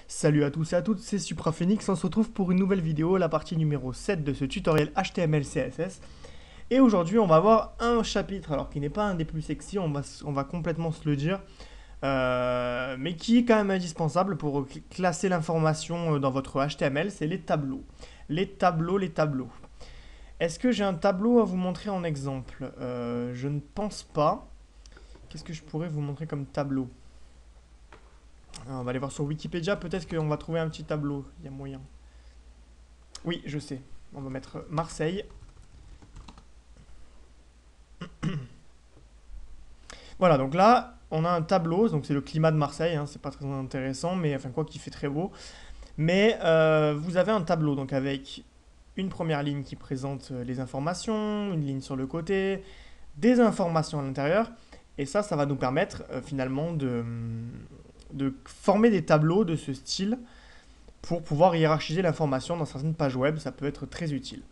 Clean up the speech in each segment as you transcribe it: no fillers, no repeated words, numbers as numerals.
Salut à tous et à toutes, c'est SupraPhoenix, on se retrouve pour une nouvelle vidéo, la partie numéro 7 de ce tutoriel HTML CSS. Et aujourd'hui on va voir un chapitre, alors qui n'est pas un des plus sexy, on va complètement se le dire, mais qui est quand même indispensable pour classer l'information dans votre HTML, c'est les tableaux. Les tableaux. Est-ce que j'ai un tableau à vous montrer en exemple? Je ne pense pas. Qu'est-ce que je pourrais vous montrer comme tableau? On va aller voir sur Wikipédia, peut-être qu'on va trouver un petit tableau, il y a moyen. Oui, je sais. On va mettre Marseille. Voilà, donc là, on a un tableau, donc c'est le climat de Marseille, hein, c'est pas très intéressant, mais enfin quoi qu'il fait très beau. Mais vous avez un tableau, donc avec une première ligne qui présente les informations, une ligne sur le côté, des informations à l'intérieur, et ça va nous permettre finalement de former des tableaux de ce style pour pouvoir hiérarchiser l'information dans certaines pages web, ça peut être très utile.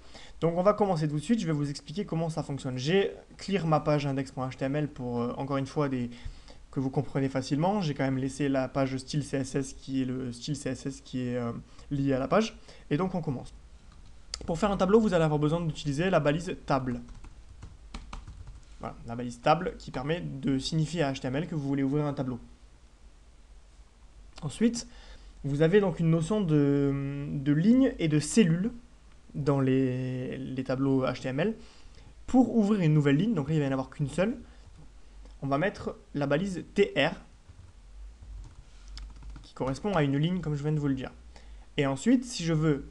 Donc on va commencer tout de suite, je vais vous expliquer comment ça fonctionne. J'ai clear ma page index.html pour, encore une fois, que vous comprenez facilement. J'ai quand même laissé la page style CSS qui est le style CSS qui est lié à la page. Et donc on commence. Pour faire un tableau, vous allez avoir besoin d'utiliser la balise table. Voilà, la balise table qui permet de signifier à HTML que vous voulez ouvrir un tableau. Ensuite, vous avez donc une notion de ligne et de cellule dans les tableaux HTML. Pour ouvrir une nouvelle ligne, donc là il va n'y en avoir qu'une seule, on va mettre la balise TR qui correspond à une ligne comme je viens de vous le dire. Et ensuite, si je veux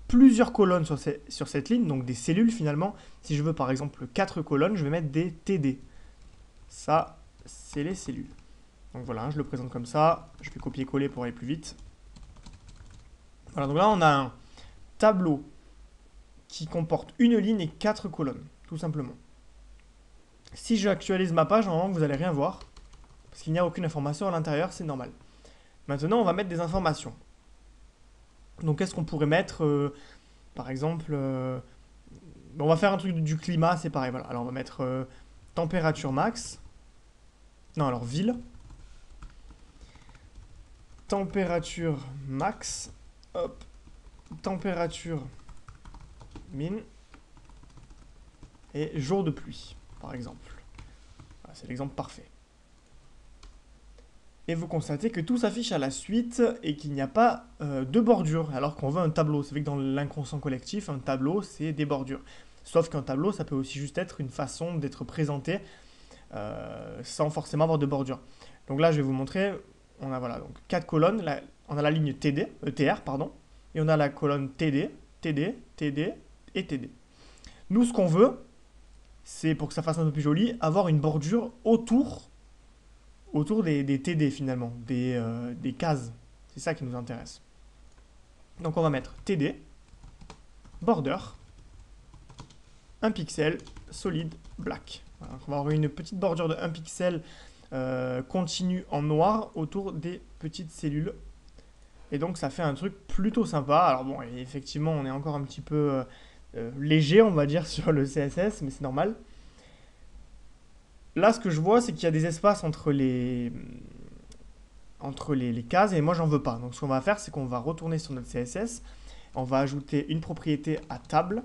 plusieurs colonnes sur cette ligne, donc des cellules finalement, si je veux par exemple 4 colonnes, je vais mettre des TD. Ça, c'est les cellules. Donc voilà, je le présente comme ça, je vais copier-coller pour aller plus vite. Voilà, donc là on a un tableau qui comporte une ligne et 4 colonnes, tout simplement. Si j'actualise ma page, normalement vous n'allez rien voir, parce qu'il n'y a aucune information à l'intérieur, c'est normal. Maintenant on va mettre des informations. Donc qu'est-ce qu'on pourrait mettre par exemple, on va faire un truc du climat, c'est pareil, voilà. Alors on va mettre température max, non alors ville, température max, hop, température min, et jour de pluie, par exemple. Voilà, c'est l'exemple parfait. Et vous constatez que tout s'affiche à la suite et qu'il n'y a pas de bordure, alors qu'on veut un tableau. C'est vrai que dans l'inconscient collectif, un tableau, c'est des bordures. Sauf qu'un tableau, ça peut aussi juste être une façon d'être présenté sans forcément avoir de bordure. Donc là, je vais vous montrer, on a voilà, donc 4 colonnes, là, on a la ligne TD, TR, pardon, et on a la colonne TD, TD, TD et TD. Nous, ce qu'on veut, c'est, pour que ça fasse un peu plus joli, avoir une bordure autour des TD finalement, des cases. C'est ça qui nous intéresse. Donc on va mettre TD, border, 1 pixel, solide, black. Voilà, on va avoir une petite bordure de 1 pixel continue en noir autour des petites cellules. Et donc ça fait un truc plutôt sympa. Alors bon, effectivement, on est encore un petit peu léger, on va dire, sur le CSS, mais c'est normal. Là, ce que je vois, c'est qu'il y a des espaces entre les cases, et moi, j'en veux pas. Donc, ce qu'on va faire, c'est qu'on va retourner sur notre CSS. On va ajouter une propriété à table.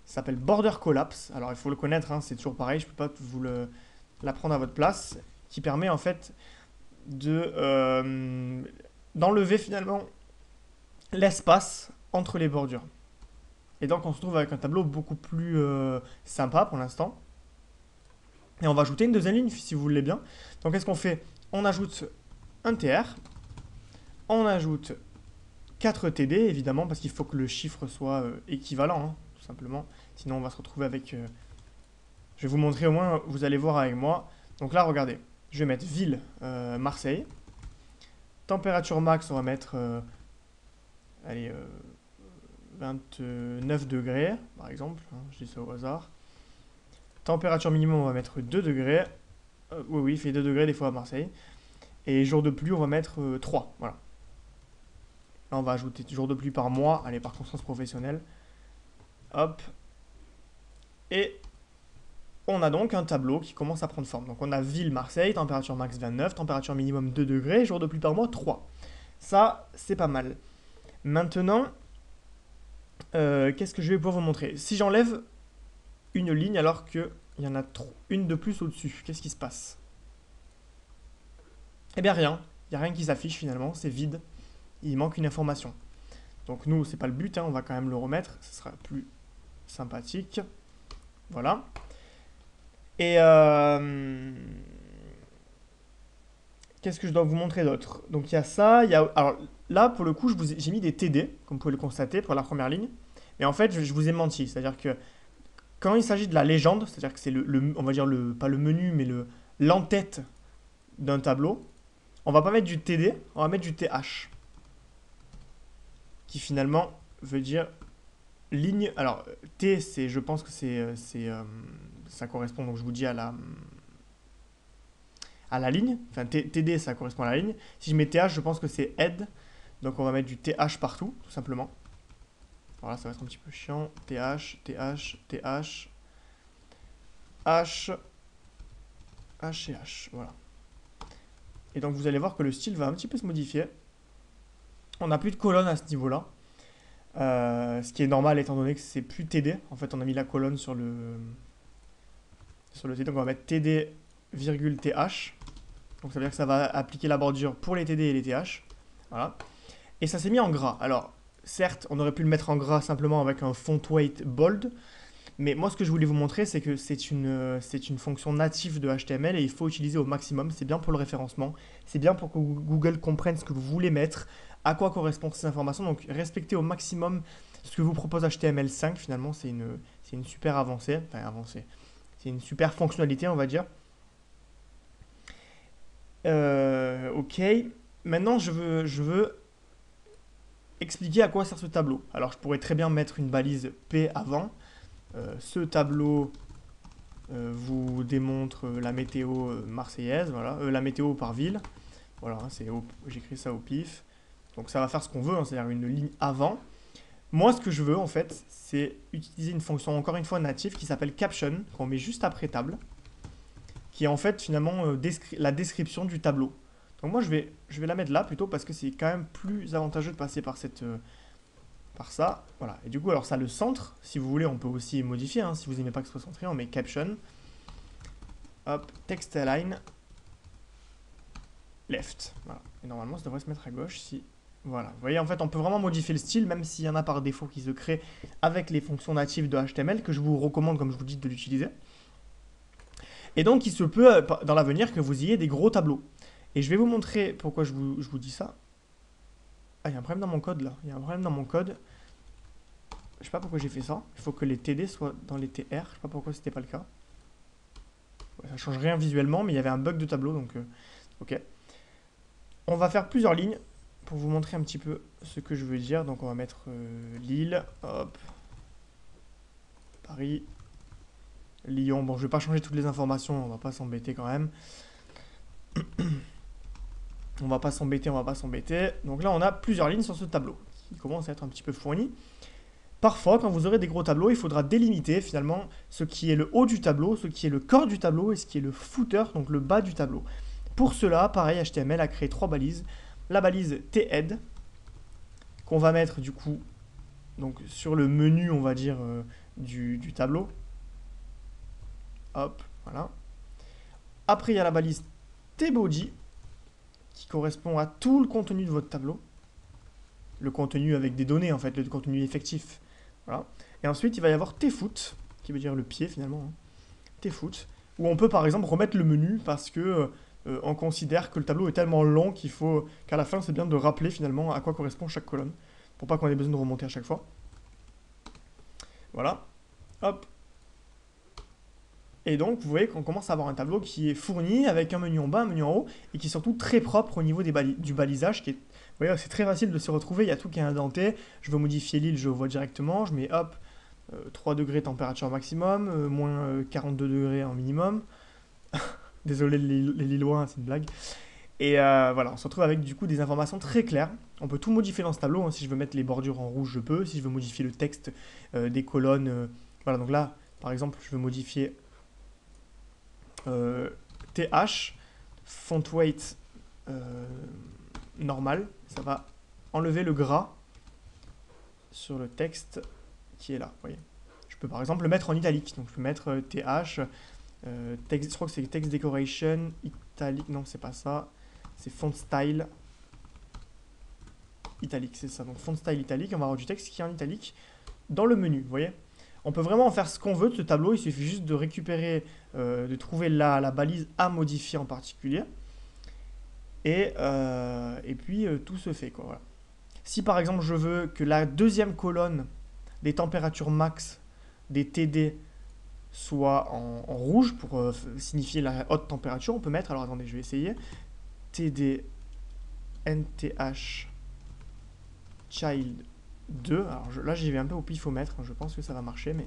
Ça s'appelle Border Collapse. Alors, il faut le connaître, hein, c'est toujours pareil. Je ne peux pas vous l'apprendre à votre place. Qui permet, en fait, d'enlever, finalement, l'espace entre les bordures. Et donc, on se trouve avec un tableau beaucoup plus sympa pour l'instant. Et on va ajouter une deuxième ligne si vous voulez bien. Donc qu'est-ce qu'on fait? On ajoute un TR, on ajoute 4 TD évidemment parce qu'il faut que le chiffre soit équivalent, hein, tout simplement. Sinon on va se retrouver avec... Je vais vous montrer au moins, vous allez voir avec moi. Donc là regardez, je vais mettre ville Marseille. Température max on va mettre allez, 29 degrés par exemple, hein, je dis ça au hasard. Température minimum, on va mettre 2 degrés. Oui, il fait 2 degrés des fois à Marseille. Et jour de pluie, on va mettre 3. Voilà. Là, on va ajouter jour de pluie par mois. Allez, par constance professionnelle. Hop. Et on a donc un tableau qui commence à prendre forme. Donc on a ville Marseille, température max 29, température minimum 2 degrés, jour de pluie par mois 3. Ça, c'est pas mal. Maintenant, qu'est-ce que je vais pouvoir vous montrer? Si j'enlève une ligne alors qu'il y en a une de plus au-dessus, qu'est-ce qui se passe? Eh bien rien, il n'y a rien qui s'affiche finalement, c'est vide, il manque une information. Donc nous, c'est pas le but, hein, on va quand même le remettre, ce sera plus sympathique. Voilà. Et qu'est-ce que je dois vous montrer d'autre? Donc il y a ça, il y a... Alors là, pour le coup, j'ai mis des TD, comme vous pouvez le constater, pour la première ligne. Mais en fait, je vous ai menti, c'est-à-dire que quand il s'agit de la légende, c'est-à-dire que c'est on va dire pas le menu, mais l'entête d'un tableau, on va pas mettre du TD, on va mettre du TH, qui finalement veut dire ligne. Alors T, c'est, je pense que ça correspond, donc je vous dis à la ligne. Enfin TD, ça correspond à la ligne. Si je mets TH, je pense que c'est head, donc on va mettre du TH partout, tout simplement. Voilà, ça va être un petit peu chiant. TH, TH, TH, H, H et H, voilà. Et donc vous allez voir que le style va un petit peu se modifier. On n'a plus de colonne à ce niveau-là. Ce qui est normal étant donné que c'est plus TD. En fait, on a mis la colonne sur le TD. Donc on va mettre TD, TH. Donc ça veut dire que ça va appliquer la bordure pour les TD et les TH. Voilà. Et ça s'est mis en gras. Alors, certes, on aurait pu le mettre en gras simplement avec un font weight bold. Mais moi, ce que je voulais vous montrer, c'est que c'est une fonction native de HTML et il faut utiliser au maximum. C'est bien pour le référencement, c'est bien pour que Google comprenne ce que vous voulez mettre, à quoi correspondent ces informations. Donc, respectez au maximum ce que vous propose HTML5. Finalement, c'est une super avancée. Enfin, avancée. C'est une super fonctionnalité, on va dire. Ok. Maintenant, je veux expliquer à quoi sert ce tableau. Alors, je pourrais très bien mettre une balise P avant. Ce tableau vous démontre la météo marseillaise, voilà, la météo par ville. Voilà, j'écris ça au pif. Donc ça va faire ce qu'on veut, hein, c'est-à-dire une ligne avant. Moi, ce que je veux, en fait, c'est utiliser une fonction, encore une fois, native, qui s'appelle caption, qu'on met juste après table, qui est en fait, finalement, la description du tableau. Donc moi, je vais la mettre là, plutôt, parce que c'est quand même plus avantageux de passer par ça, voilà. Et du coup, alors ça le centre, si vous voulez, on peut aussi modifier, hein, si vous n'aimez pas que ce soit centré, on met caption, hop, text align, left, voilà. Et normalement, ça devrait se mettre à gauche si... Voilà, vous voyez, en fait, on peut vraiment modifier le style, même s'il y en a par défaut qui se créent avec les fonctions natives de HTML, que je vous recommande, comme je vous dis, de l'utiliser. Et donc, il se peut, dans l'avenir, que vous ayez des gros tableaux. Et je vais vous montrer pourquoi je vous dis ça. Ah, il y a un problème dans mon code, là. Il y a un problème dans mon code. Je sais pas pourquoi j'ai fait ça. Il faut que les TD soient dans les TR. Je sais pas pourquoi c'était pas le cas. Ouais, ça change rien visuellement, mais il y avait un bug de tableau, donc ok. On va faire plusieurs lignes pour vous montrer un petit peu ce que je veux dire. Donc on va mettre Lille, hop, Paris, Lyon. Bon, je vais pas changer toutes les informations, on va pas s'embêter quand même. On va pas s'embêter, on va pas s'embêter. Donc là, on a plusieurs lignes sur ce tableau qui commence à être un petit peu fourni. Parfois, quand vous aurez des gros tableaux, il faudra délimiter finalement ce qui est le haut du tableau, ce qui est le corps du tableau et ce qui est le footer, donc le bas du tableau. Pour cela, pareil, HTML a créé 3 balises. La balise thead, qu'on va mettre du coup donc, sur le menu, on va dire, du tableau. Hop, voilà. Après, il y a la balise tbody, qui correspond à tout le contenu de votre tableau. Le contenu avec des données, en fait, le contenu effectif. Voilà. Et ensuite, il va y avoir tfoot, qui veut dire le pied finalement, hein. Tfoot, où on peut par exemple remettre le menu parce que on considère que le tableau est tellement long qu'il faut qu'à la fin, c'est bien de rappeler finalement à quoi correspond chaque colonne, pour pas qu'on ait besoin de remonter à chaque fois. Voilà. Hop. Et donc, vous voyez qu'on commence à avoir un tableau qui est fourni avec un menu en bas, un menu en haut, et qui est surtout très propre au niveau du balisage, qui est... Vous voyez, c'est très facile de se retrouver, il y a tout qui est indenté. Je veux modifier l'île, je le vois directement, je mets hop, 3 degrés température maximum, moins 42 degrés en minimum. Désolé les Lillois, c'est une blague. Et voilà, on se retrouve avec du coup des informations très claires. On peut tout modifier dans ce tableau, hein. Si je veux mettre les bordures en rouge, je peux. Si je veux modifier le texte des colonnes, voilà, donc là, par exemple, je veux modifier TH, font weight normal. Ça va enlever le gras sur le texte qui est là. Vous voyez. Je peux par exemple le mettre en italique. Donc je peux mettre TH, texte, je crois que c'est text decoration, italique. Non, c'est pas ça. C'est font style italique, c'est ça. Donc font style italique, on va avoir du texte qui est en italique dans le menu, vous voyez. On peut vraiment en faire ce qu'on veut de ce tableau, il suffit juste de récupérer, de trouver la balise à modifier en particulier. Et puis tout se fait, quoi, voilà. Si par exemple je veux que la deuxième colonne des températures max des TD soit en rouge pour signifier la haute température, on peut mettre, alors attendez, je vais essayer, TD NTH child 2. Alors là j'y vais un peu au pifomètre, je pense que ça va marcher, mais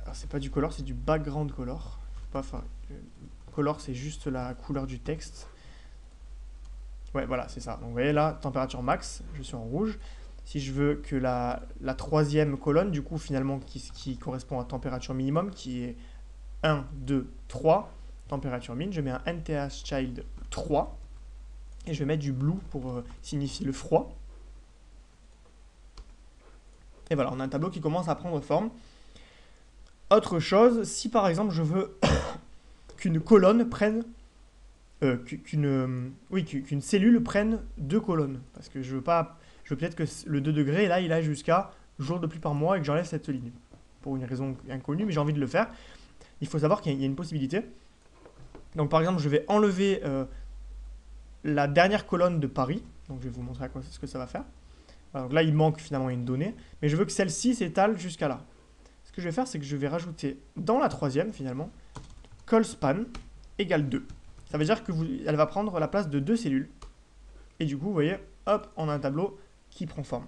alors c'est pas du color, c'est du background color. Enfin, color c'est juste la couleur du texte. Ouais, voilà, c'est ça. Donc vous voyez là, température max, je suis en rouge. Si je veux que la troisième colonne, du coup finalement qui correspond à température minimum, qui est 1, 2, 3, température min, je mets un NTH child 3 et je vais mettre du blue pour signifier le froid. Et voilà, on a un tableau qui commence à prendre forme. Autre chose, si par exemple je veux qu'une colonne prenne, qu'une cellule prenne 2 colonnes, parce que je veux peut-être que le 2 degrés, là, il a jusqu'à jour de pluie par mois et que j'enlève cette ligne. Pour une raison inconnue, mais j'ai envie de le faire. Il faut savoir qu'il y a une possibilité. Donc par exemple, je vais enlever la dernière colonne de Paris. Donc je vais vous montrer ce que ça va faire. Alors là, il manque finalement une donnée, mais je veux que celle-ci s'étale jusqu'à là. Ce que je vais faire, c'est que je vais rajouter dans la troisième, finalement, colspan égale 2. Ça veut dire qu'elle va prendre la place de 2 cellules. Et du coup, vous voyez, hop, on a un tableau qui prend forme.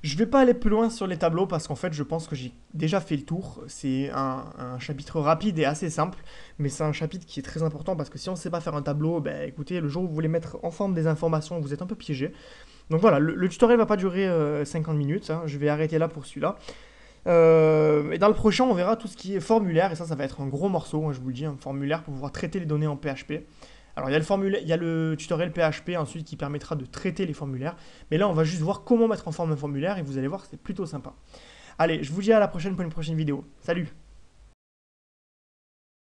Je ne vais pas aller plus loin sur les tableaux parce qu'en fait, je pense que j'ai déjà fait le tour. C'est un chapitre rapide et assez simple, mais c'est un chapitre qui est très important parce que si on ne sait pas faire un tableau, ben, écoutez, le jour où vous voulez mettre en forme des informations, vous êtes un peu piégé. Donc voilà, le tutoriel ne va pas durer 50 minutes, hein, je vais arrêter là pour celui-là. Et dans le prochain, on verra tout ce qui est formulaire, et ça va être un gros morceau, hein, je vous le dis, un formulaire pour pouvoir traiter les données en PHP. Alors il y a le tutoriel PHP ensuite qui permettra de traiter les formulaires, mais là on va juste voir comment mettre en forme un formulaire, et vous allez voir que c'est plutôt sympa. Allez, je vous dis à la prochaine pour une prochaine vidéo. Salut!